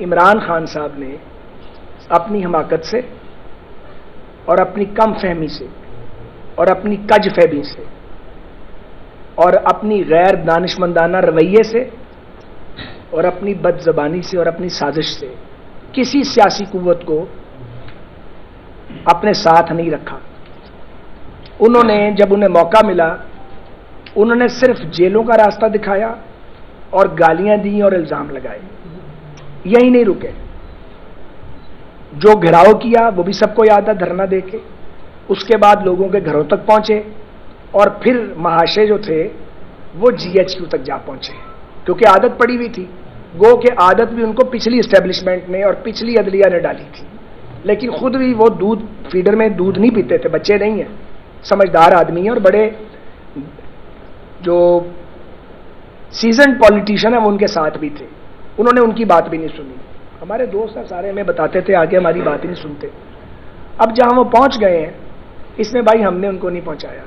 عمران خان صاحب نے اپنی حماقت سے اور اپنی کم فہمی سے اور اپنی کج فہمی سے اور اپنی غیر دانشمندانہ رویے سے اور اپنی بد زبانی سے اور اپنی سازش سے کسی سیاسی قوت کو اپنے ساتھ نہیں رکھا. انہوں نے جب انہیں موقع ملا انہوں نے صرف جیلوں کا راستہ دکھایا اور گالیاں دیں اور الزام لگائے. یہی نہیں رکے, جو گھیراؤ کیا وہ بھی سب کو یاد ہے, دھرنا دے کے. اس کے بعد لوگوں کے گھروں تک پہنچے اور پھر محاشے جو تھے وہ جی ایچ کیو تک جا پہنچے, کیونکہ عادت پڑی ہوئی تھی. گو کہ عادت بھی ان کو پچھلی اسٹیبلشمنٹ نے اور پچھلی عدلیہ نے ڈالی تھی, لیکن خود بھی وہ دودھ فیڈر میں دودھ نہیں پیتے تھے, بچے نہیں ہیں, سمجھدار آدمی ہیں اور بڑے جو سیزنڈ پولیٹیشین ہیں وہ ان کے ساتھ بھی تھے. انہوں نے ان کی بات بھی نہیں سنی. ہمارے دوست ہیں سارے ہمیں بتاتے تھے, آگے ہماری بات ہی نہیں سنتے. اب جہاں وہ پہنچ گئے ہیں اس میں بھائی ہم نے ان کو نہیں پہنچایا.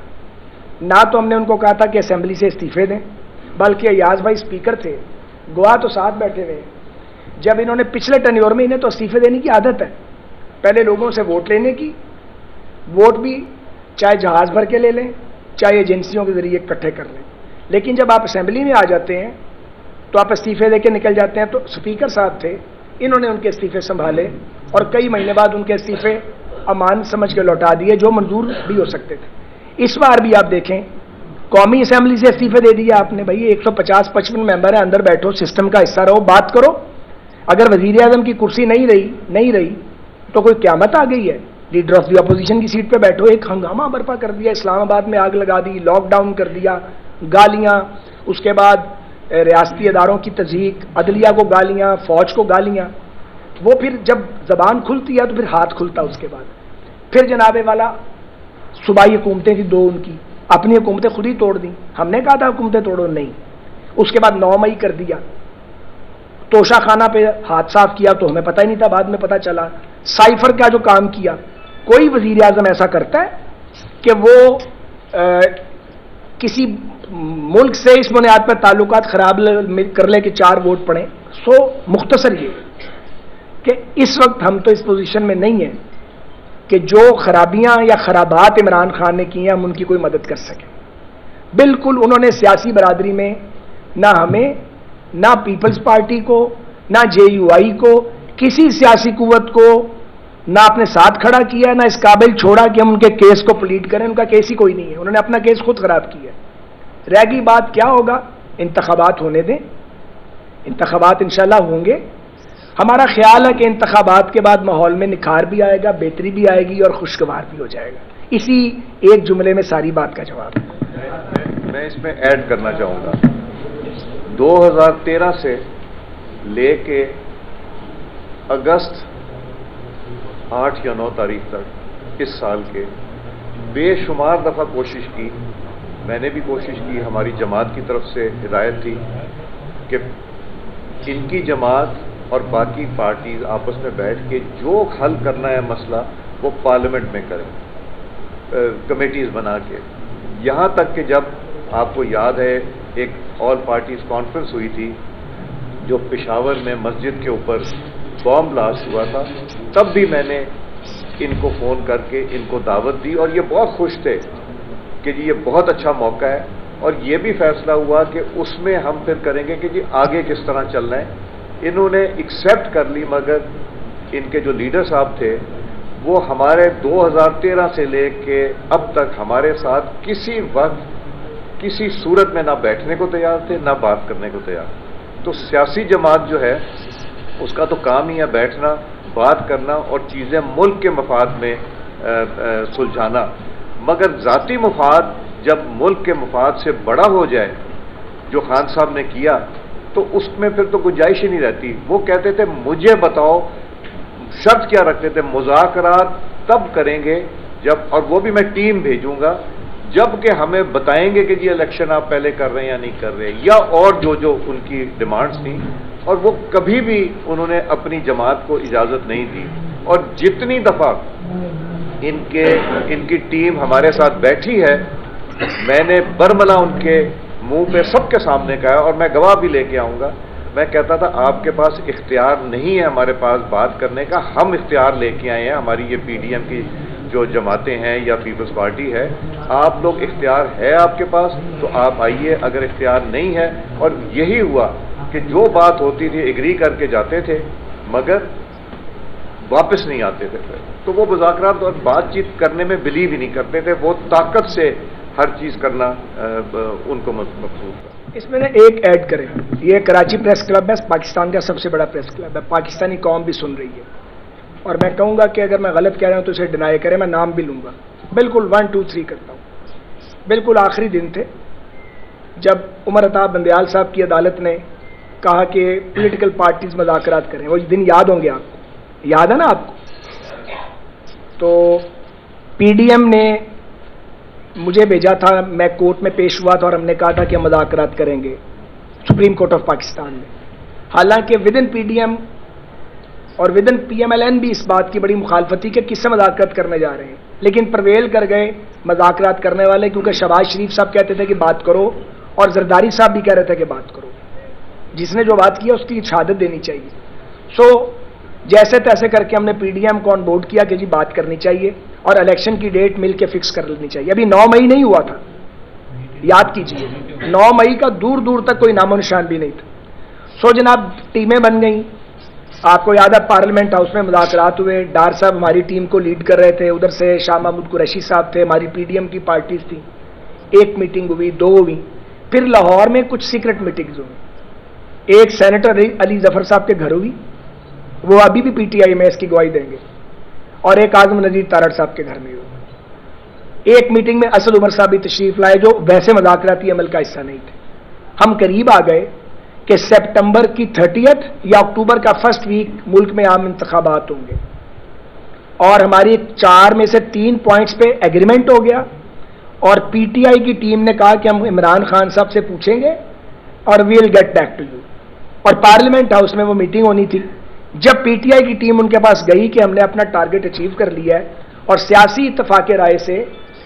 نہ تو ہم نے ان کو کہا تھا کہ اسمبلی سے استعفے دیں, بلکہ ایاز بھائی اسپیکر تھے, گواہ تو ساتھ بیٹھے ہوئے. جب انہوں نے پچھلے ٹینیور میں انہیں تو استعفے دینے کی عادت ہے, پہلے لوگوں سے ووٹ لینے کی, ووٹ بھی چاہے جہاز بھر کے لے لیں چاہے ایجنسیوں کے ذریعے اکٹھے کر لیں, لیکن جب آپ اسمبلی میں آ جاتے ہیں تو آپ استعفے دے کے نکل جاتے ہیں. تو اسپیکر صاحب تھے, انہوں نے ان کے استعفے سنبھالے اور کئی مہینے بعد ان کے استعفے امان سمجھ کے لوٹا دیے, جو منظور بھی ہو سکتے تھے. اس بار بھی آپ دیکھیں قومی اسمبلی سے استعفے دے دیا آپ نے. بھائی 150-55 ممبر ہیں, اندر بیٹھو, سسٹم کا حصہ رہو, بات کرو. اگر وزیر اعظم کی کرسی نہیں رہی تو کوئی قیامت آ گئی ہے. لیڈر آف دی اپوزیشن کی سیٹ پہ بیٹھو, ایک ہنگامہ برپا کر دیا, اسلام آباد میں آگ لگا دی, لاک ڈاؤن کر دیا, گالیاں, اس کے بعد ریاستی اداروں کی تضحیک, عدلیہ کو گالیاں, فوج کو گالیاں. وہ پھر جب زبان کھلتی ہے تو پھر ہاتھ کھلتا. اس کے بعد پھر جناب والا صوبائی حکومتیں تھیں دو, ان کی اپنی حکومتیں خود ہی توڑ دیں. ہم نے کہا تھا حکومتیں توڑو, نہیں. اس کے بعد 9 مئی کر دیا, توشہ خانہ پہ ہاتھ صاف کیا تو ہمیں پتہ ہی نہیں تھا, بعد میں پتہ چلا. سائفر کا جو کام کیا, کوئی وزیر اعظم ایسا کرتا ہے کہ وہ کسی ملک سے اس بنیاد پر تعلقات خراب کر لے کہ 4 ووٹ پڑیں. سو مختصر یہ کہ اس وقت ہم تو اس پوزیشن میں نہیں ہیں کہ جو خرابیاں یا خرابات عمران خان نے کی ہیں ہم ان کی کوئی مدد کر سکیں. بالکل انہوں نے سیاسی برادری میں نہ ہمیں, نہ پیپلز پارٹی کو, نہ جے یو آئی کو, کسی سیاسی قوت کو نہ اپنے ساتھ کھڑا کیا, نہ اس قابل چھوڑا کہ ہم ان کے کیس کو پلیٹ کریں. ان کا کیس ہی کوئی نہیں ہے, انہوں نے اپنا کیس خود خراب کیا. رہ گئی بات کیا ہوگا, انتخابات ہونے دیں, انتخابات انشاءاللہ ہوں گے. ہمارا خیال ہے کہ انتخابات کے بعد ماحول میں نکھار بھی آئے گا, بہتری بھی آئے گی اور خوشگوار بھی ہو جائے گا. اسی ایک جملے میں ساری بات کا جواب ہے. میں اس میں ایڈ کرنا چاہوں گا, 2013 سے لے کے اگست 8 یا 9 تاریخ تک اس سال کے بے شمار دفعہ کوشش کی, میں نے بھی کوشش کی, ہماری جماعت کی طرف سے ہدایت تھی کہ ان کی جماعت اور باقی پارٹیز آپس میں بیٹھ کے جو حل کرنا ہے مسئلہ وہ پارلیمنٹ میں کریں, کمیٹیز بنا کے. یہاں تک کہ جب آپ کو یاد ہے ایک آل پارٹیز کانفرنس ہوئی تھی جو پشاور میں مسجد کے اوپر بام بلاسٹ ہوا تھا, تب بھی میں نے ان کو فون کر کے ان کو دعوت دی اور یہ بہت خوش تھے کہ جی یہ بہت اچھا موقع ہے. اور یہ بھی فیصلہ ہوا کہ اس میں ہم پھر کریں گے کہ جی آگے کس طرح چلنا ہے. انہوں نے ایکسیپٹ کر لی, مگر ان کے جو لیڈر صاحب تھے وہ ہمارے 2013 سے لے کے اب تک ہمارے ساتھ کسی وقت کسی صورت میں نہ بیٹھنے کو تیار تھے نہ بات کرنے کو تیار. تو سیاسی جماعت جو ہے اس کا تو کام ہی ہے بیٹھنا, بات کرنا اور چیزیں ملک کے مفاد میں سلجھانا. مگر ذاتی مفاد جب ملک کے مفاد سے بڑا ہو جائے جو خان صاحب نے کیا تو اس میں پھر تو گنجائش ہی نہیں رہتی. وہ کہتے تھے مجھے بتاؤ, شرط کیا رکھتے تھے, مذاکرات تب کریں گے جب, اور وہ بھی میں ٹیم بھیجوں گا جب کہ ہمیں بتائیں گے کہ جی الیکشن آپ پہلے کر رہے ہیں یا نہیں کر رہے, یا اور جو ان کی ڈیمانڈز تھیں. اور وہ کبھی بھی انہوں نے اپنی جماعت کو اجازت نہیں دی. اور جتنی دفعہ ان کی ٹیم ہمارے ساتھ بیٹھی ہے میں نے برملا ان کے منہ پہ سب کے سامنے کہا, اور میں گواہ بھی لے کے آؤں گا, میں کہتا تھا آپ کے پاس اختیار نہیں ہے ہمارے پاس بات کرنے کا، ہم اختیار لے کے آئے ہیں، ہماری یہ پی ڈی ایم کی جو جماعتیں ہیں یا پیپلز پارٹی ہے، آپ لوگ اختیار ہے آپ کے پاس تو آپ آئیے، اگر اختیار نہیں ہے. اور یہی ہوا کہ جو بات ہوتی تھی ایگری کر کے جاتے تھے مگر واپس نہیں آتے تھے پھر. تو وہ مذاکرات اور بات چیت کرنے میں بلیو ہی نہیں کرتے تھے، وہ طاقت سے ہر چیز کرنا ان کو مقصود تھا. اس میں نے ایک ایڈ کریں، یہ کراچی پریس کلب ہے، پاکستان کا سب سے بڑا پریس کلب ہے، پاکستانی قوم بھی سن رہی ہے، اور میں کہوں گا کہ اگر میں غلط کہہ رہا ہوں تو اسے ڈینائی کریں، میں نام بھی لوں گا، بالکل 1 2 3 کرتا ہوں. بالکل آخری دن تھے جب عمر عطا بندیال صاحب کی عدالت نے کہا کہ پولیٹیکل پارٹیز مذاکرات کریں. وہ دن یاد ہوں گے آپ کو، یاد ہے نا آپ کو؟ تو پی ڈی ایم نے مجھے بھیجا تھا، میں کورٹ میں پیش ہوا تھا اور ہم نے کہا تھا کہ ہم مذاکرات کریں گے سپریم کورٹ آف پاکستان میں. حالانکہ within P D M اور within P M L N بھی اس بات کی بڑی مخالفت تھی کہ کس سے مذاکرات کرنے جا رہے ہیں، لیکن پرویل کر گئے مذاکرات کرنے والے، کیونکہ شہباز شریف صاحب کہتے تھے کہ بات کرو اور زرداری صاحب بھی کہہ رہے تھے کہ بات کرو. جس نے جو بات کی اس کی شہادت دینی چاہیے. سو جیسے تیسے کر کے ہم نے پی ڈی ایم کو آن بورڈ کیا کہ جی بات کرنی چاہیے اور الیکشن کی ڈیٹ مل کے فکس کر لینی چاہیے. ابھی 9 مئی نہیں ہوا تھا، یاد کیجیے، 9 مئی کا دور دور تک کوئی نام و نشان بھی نہیں تھا. سو جناب ٹیمیں بن گئیں. آپ کو یاد ہے پارلیمنٹ ہاؤس میں مذاکرات ہوئے، ڈار صاحب ہماری ٹیم کو لیڈ کر رہے تھے، ادھر سے شاہ محمود قریشی صاحب تھے، ہماری پی ڈی ایم کی پارٹیز تھیں. ایک میٹنگ ہوئی، 2 ہوئی، پھر لاہور میں کچھ سیکرٹ میٹنگز ہوئی. ایک سینیٹر علی ظفر صاحب کے گھر ہوئی، وہ ابھی بھی پی ٹی آئی میں اس کی گواہی دیں گے، اور ایک اعظم نذیر تارڑ صاحب کے گھر میں ہوئی. ایک میٹنگ میں اسد عمر صاحب بھی تشریف لائے جو ویسے مذاکراتی عمل کا حصہ نہیں تھے. ہم قریب آ گئے کہ سپٹمبر کی 30 یا اکتوبر کا فرسٹ ویک ملک میں عام انتخابات ہوں گے، اور ہماری 4 میں سے 3 پوائنٹس پہ ایگریمنٹ ہو گیا. اور پی ٹی آئی کی ٹیم نے کہا کہ ہم عمران خان صاحب سے پوچھیں گے اور we'll get back to you. اور پارلیمنٹ ہاؤس میں وہ میٹنگ ہونی تھی. جب پی ٹی آئی کی ٹیم ان کے پاس گئی کہ ہم نے اپنا ٹارگٹ اچیو کر لیا ہے اور سیاسی اتفاق رائے سے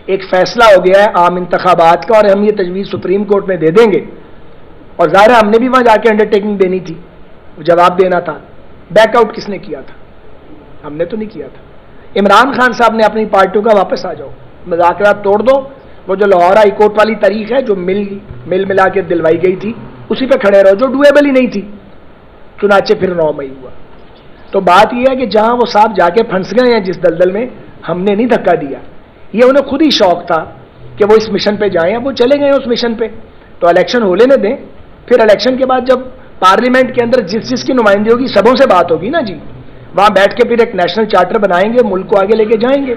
ایک فیصلہ ہو گیا ہے عام انتخابات کا، اور ہم یہ تجویز سپریم کورٹ میں دے دیں گے، اور ظاہر ہم نے بھی وہاں جا کے انڈرٹیکنگ دینی تھی، جواب دینا تھا. بیک آؤٹ کس نے کیا تھا؟ ہم نے تو نہیں کیا تھا. عمران خان صاحب نے اپنی پارٹیوں کا واپس آ جاؤ، مذاکرات توڑ دو. وہ جو لاہور ہائی کورٹ والی تاریخ ہے جو ملا کے دلوائی گئی تھی اسی پہ کھڑے رہو، جو ڈویبل ہی نہیں تھی. چنانچہ پھر 9 مئی ہوا. تو بات یہ ہے کہ جہاں وہ صاحب جا کے پھنس گئے ہیں جس دلدل میں، ہم نے نہیں دھکا دیا. یہ انہیں خود ہی شوق تھا کہ وہ اس مشن پہ جائیں، اب وہ چلے گئے اس مشن پہ. تو الیکشن ہو لینے دیں، پھر الیکشن کے بعد جب پارلیمنٹ کے اندر جس کی نمائندگی ہوگی سبوں سے بات ہوگی نا جی، وہاں بیٹھ کے پھر ایک نیشنل چارٹر بنائیں گے، ملک کو آگے لے کے جائیں گے.